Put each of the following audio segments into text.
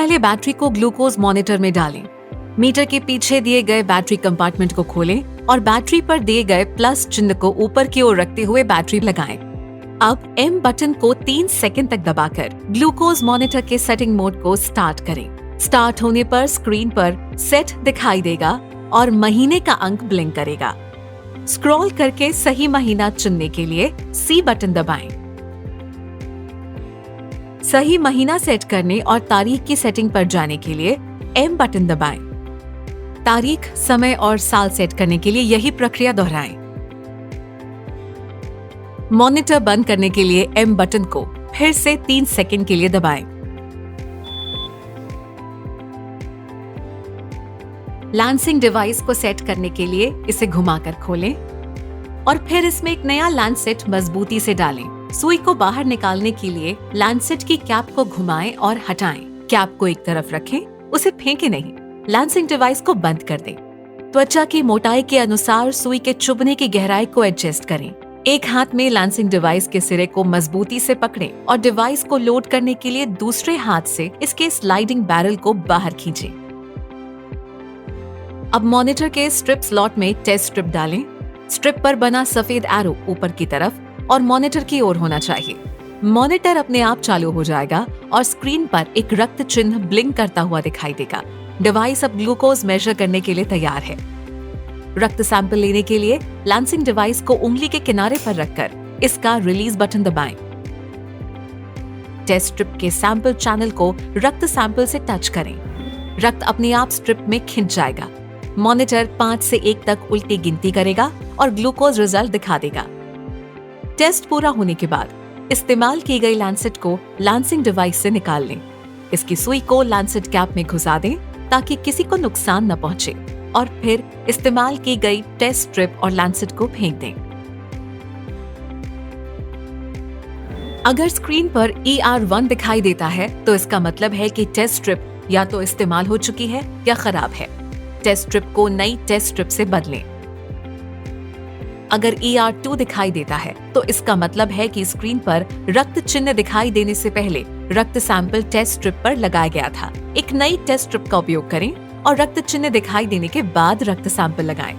पहले बैटरी को glucose monitor में डालें। मीटर के पीछे दिए गए बैटरी कंपार्टमेंट को खोलें और बैटरी पर दिए गए प्लस चिन्ह को ऊपर की ओर रखते हुए बैटरी लगाएं। अब M बटन को 3 सेकंड तक दबाकर ग्लूकोज मॉनिटर के सेटिंग मोड को स्टार्ट करें। स्टार्ट होने पर स्क्रीन पर सेट दिखाई देगा और महीने का अंक ब्लिंक करेगा। स्क्रॉल करके सही महीना चुनने के लिए C बटन दबाएं। सही महीना सेट करने और तारीख की सेटिंग पर जाने के लिए M बटन दबाएं। तारीख, समय और साल सेट करने के लिए यही प्रक्रिया दोहराएं। मॉनिटर बंद करने के लिए M बटन को फिर से 3 सेकंड के लिए दबाएं। लैंसिंग डिवाइस को सेट करने के लिए इसे घुमाकर खोलें और फिर इसमें एक नया लैंसेट मजबूती से डालें। सुई को बाहर निकालने के लिए लैंसेट की कैप को घुमाएं और हटाएं। कैप को एक तरफ रखें, उसे फेंके नहीं। लैंसिंग डिवाइस को बंद कर दें। त्वचा की मोटाई के अनुसार सुई के चुभने की गहराई को एडजस्ट करें। एक हाथ में लैंसिंग डिवाइस के सिरे को मजबूती से पकड़ें और डिवाइस को लोड करने के लिए दूसरे हाथ से इसके स्लाइडिंग बैरल को बाहर खींचें। अब मॉनिटर के स्ट्रिप स्लॉट में टेस्ट स्ट्रिप डालें। स्ट्रिप पर बना सफेद एरो ऊपर की तरफ और मॉनिटर की ओर होना चाहिए। मॉनिटर अपने आप चालू हो जाएगा और स्क्रीन पर एक रक्त चिन्ह ब्लिंक करता हुआ दिखाई देगा। डिवाइस अब ग्लूकोज मेजर करने के लिए तैयार है। रक्त सैंपल लेने के लिए लैंसिंग डिवाइस को उंगली के किनारे पर रखकर इसका रिलीज बटन दबाएं। टेस्ट स्ट्रिप के सैंपल चैनल को रक्त सैंपल से टच करें। रक्त अपने आप स्ट्रिप में खिंच जाएगा। मॉनिटर 5 से 1 तक उल्टी गिनती करेगा और ग्लूकोज रिजल्ट दिखा देगा। टेस्ट पूरा होने के बाद इस्तेमाल की गई लैंसेट को लैंसिंग डिवाइस से निकाल लें। इसकी सुई को लैंसेट कैप में घुसा दें ताकि किसी को नुकसान न पहुंचे और फिर इस्तेमाल की गई टेस्ट स्ट्रिप और लैंसेट को फेंक दें। अगर स्क्रीन पर ER1 दिखाई देता है तो इसका मतलब है कि टेस्ट स्ट्रिप या तो इस्तेमाल हो चुकी है या खराब है। टेस्ट स्ट्रिप को नई टेस्ट स्ट्रिप से बदलें। अगर ER2 दिखाई देता है तो इसका मतलब है कि स्क्रीन पर रक्त चिन्ह दिखाई देने से पहले रक्त सैंपल टेस्ट स्ट्रिप पर लगाया गया था। एक नई टेस्ट स्ट्रिप का उपयोग करें और रक्त चिन्ह दिखाई देने के बाद रक्त सैंपल लगाएं।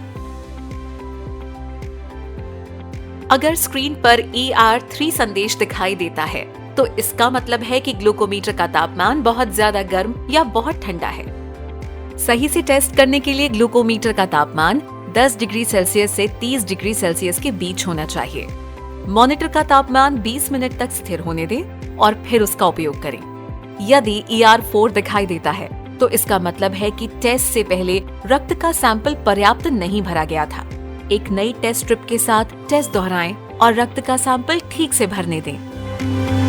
अगर स्क्रीन पर ER3 संदेश दिखाई देता है तो इसका मतलब है कि ग्लूकोमीटर का तापमान बहुत ज्यादा गर्म या बहुत ठंडा है। सही से टेस्ट करने के लिए ग्लूकोमीटर का तापमान 10 डिग्री सेल्सियस से 30 डिग्री सेल्सियस के बीच होना चाहिए। मॉनिटर का तापमान 20 मिनट तक स्थिर होने दें और फिर उसका उपयोग करें। यदि ER4 दिखाई देता है तो इसका मतलब है कि टेस्ट से पहले रक्त का सैंपल पर्याप्त नहीं भरा गया था। एक नई टेस्ट स्ट्रिप के साथ टेस्ट दोहराएं और रक्त का सैंपल ठीक से भरने दें।